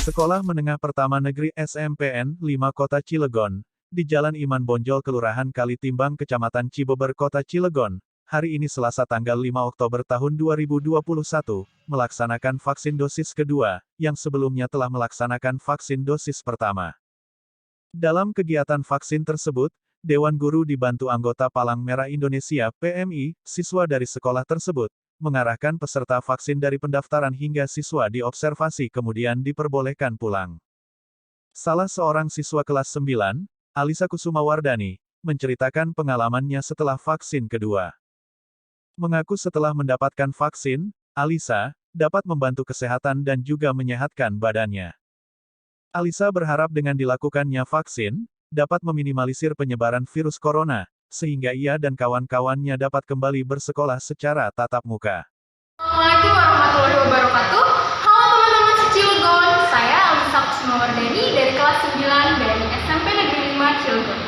Sekolah Menengah Pertama Negeri SMPN 5 Kota Cilegon, di Jalan Iman Bonjol Kelurahan Kalitimbang Kecamatan Cibeber Kota Cilegon, hari ini Selasa tanggal 5 Oktober tahun 2021, melaksanakan vaksin dosis kedua, yang sebelumnya telah melaksanakan vaksin dosis pertama. Dalam kegiatan vaksin tersebut, Dewan Guru dibantu anggota Palang Merah Indonesia (PMI), siswa dari sekolah tersebut, mengarahkan peserta vaksin dari pendaftaran hingga siswa diobservasi kemudian diperbolehkan pulang. Salah seorang siswa kelas 9, Alisa Kusumawardani, menceritakan pengalamannya setelah vaksin kedua. Mengaku setelah mendapatkan vaksin, Alisa dapat membantu kesehatan dan juga menyehatkan badannya. Alisa berharap dengan dilakukannya vaksin, dapat meminimalisir penyebaran virus corona, sehingga ia dan kawan-kawannya dapat kembali bersekolah secara tatap muka. Assalamualaikum warahmatullahi wabarakatuh. Halo teman-teman Cilegon, saya Alisa Kusumawardani dari kelas 9 dari SMP Negeri 5 Cilegon.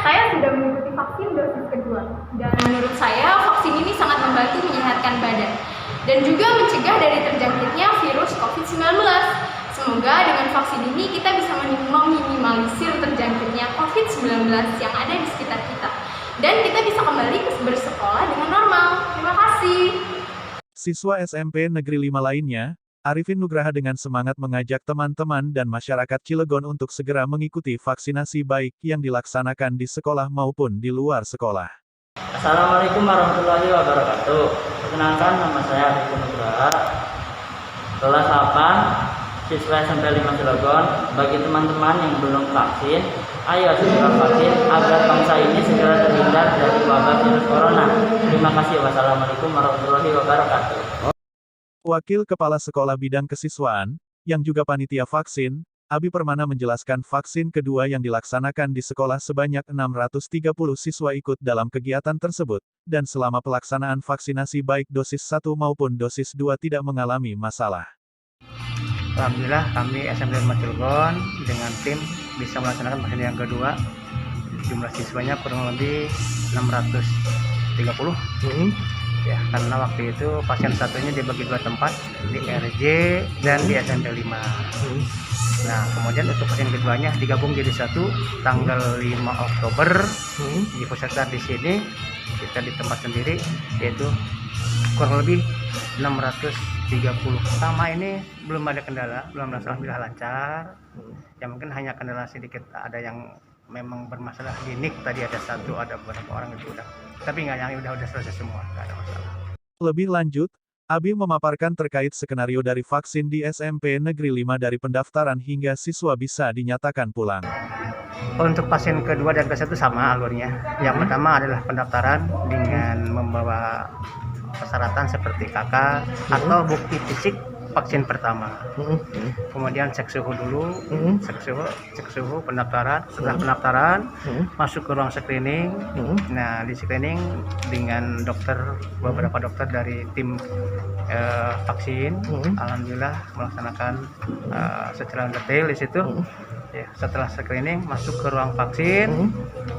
Saya sudah mengikuti vaksin dosis kedua, dan menurut saya vaksin ini sangat membantu menyehatkan badan, dan juga mencegah dari terjangkitnya virus COVID-19. Semoga dengan vaksin ini kita bisa meminimalisir terjangkitnya COVID-19 yang ada di sekitar kita, dan kita bisa kembali bersekolah dengan normal. Terima kasih. Siswa SMP Negeri 5 lainnya, Arifin Nugraha dengan semangat mengajak teman-teman dan masyarakat Cilegon untuk segera mengikuti vaksinasi baik yang dilaksanakan di sekolah maupun di luar sekolah. Assalamualaikum warahmatullahi wabarakatuh. Perkenalkan, nama saya Arifin Nugraha, kelas 8, siswa SMP 5 Cilegon. Bagi teman-teman yang belum vaksin, ayo segera vaksin agar bangsa ini segera terhindar dari wabah virus corona. Terima kasih. Wassalamualaikum warahmatullahi wabarakatuh. Wakil Kepala Sekolah Bidang Kesiswaan, yang juga panitia vaksin, Abi Permana menjelaskan vaksin kedua yang dilaksanakan di sekolah sebanyak 630 siswa ikut dalam kegiatan tersebut, dan selama pelaksanaan vaksinasi baik dosis 1 maupun dosis 2 tidak mengalami masalah. Alhamdulillah kami SMP 5 Cilegon dengan tim bisa melaksanakan vaksin yang kedua. Jumlah siswanya kurang lebih 630. Ya, karena waktu itu pasien satunya dibagi dua tempat, di RJ dan di SMP 5. Nah, kemudian untuk pasien keduanya digabung jadi satu tanggal 5 Oktober dipusatkan di sini, kita di tempat sendiri, yaitu kurang lebih 630. Pertama ini belum ada kendala, belum alhamdulillah lancar. Ya mungkin hanya kendala sedikit, ada yang memang bermasalah di NIK tadi, ada satu, ada beberapa orang itu udah. Tapi nggak, yang udah selesai semua, nggak ada masalah. Lebih lanjut, Abi memaparkan terkait skenario dari vaksin di SMP Negeri 5 dari pendaftaran hingga siswa bisa dinyatakan pulang. Untuk pasien kedua dan ketiga itu sama alurnya. Yang pertama adalah pendaftaran dengan membawa persyaratan seperti KK atau bukti fisik vaksin pertama. Kemudian cek suhu dulu, cek suhu pendaftaran. Setelah pendaftaran, masuk ke ruang screening. Nah, di screening dengan dokter, beberapa dokter dari tim vaksin. Alhamdulillah melaksanakan secara detail di situ. Ya, setelah screening masuk ke ruang vaksin.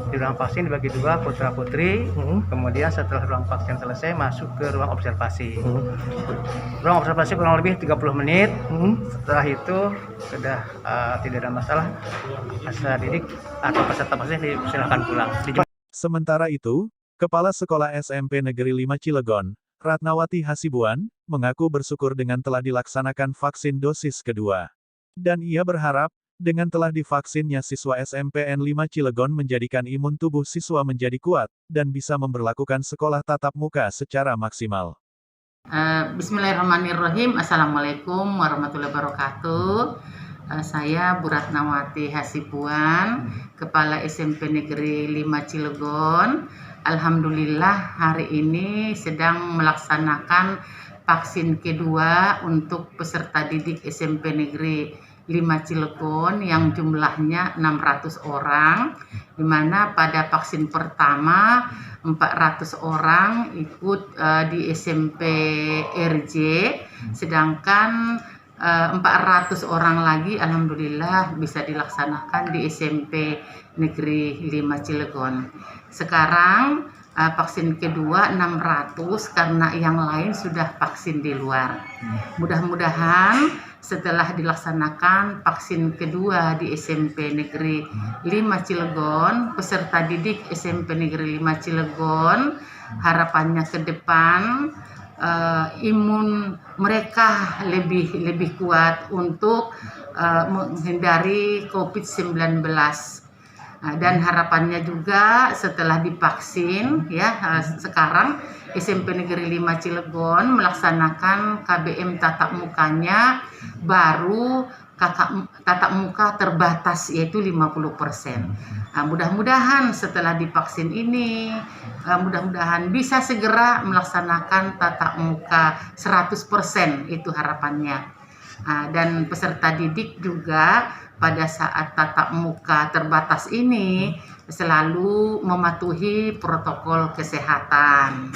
Di ruang vaksin dibagi dua, putra putri. Kemudian setelah ruang vaksin selesai masuk ke ruang observasi. Ruang observasi kurang lebih 30 menit. Setelah itu sudah tidak ada masalah, peserta didik atau peserta vaksin silakan pulang. Sementara itu, Kepala Sekolah SMP Negeri 5 Cilegon, Ratnawati Hasibuan, mengaku bersyukur dengan telah dilaksanakan vaksin dosis kedua. Dan ia berharap, dengan telah divaksinnya siswa SMPN 5 Cilegon menjadikan imun tubuh siswa menjadi kuat, dan bisa memberlakukan sekolah tatap muka secara maksimal. Bismillahirrahmanirrahim. Assalamualaikum warahmatullahi wabarakatuh. Saya Bu Ratnawati Hasibuan, Kepala SMP Negeri 5 Cilegon. Alhamdulillah hari ini sedang melaksanakan vaksin kedua untuk peserta didik SMP Negeri 5 Cilegon yang jumlahnya 600 orang, di mana pada vaksin pertama 400 orang ikut di SMP RJ, sedangkan 400 orang lagi alhamdulillah bisa dilaksanakan di SMP Negeri 5 Cilegon. Sekarang vaksin kedua 600 karena yang lain sudah vaksin di luar. Mudah-mudahan setelah dilaksanakan vaksin kedua di SMP Negeri 5 Cilegon, peserta didik SMP Negeri 5 Cilegon harapannya ke depan imun mereka lebih kuat untuk menghindari COVID-19. Dan harapannya juga setelah divaksin ya sekarang SMP Negeri 5 Cilegon melaksanakan KBM tatap mukanya baru tatap muka terbatas yaitu 50%. Mudah-mudahan setelah divaksin ini mudah-mudahan bisa segera melaksanakan tatap muka 100%, itu harapannya. Dan peserta didik juga pada saat tatap muka terbatas ini selalu mematuhi protokol kesehatan.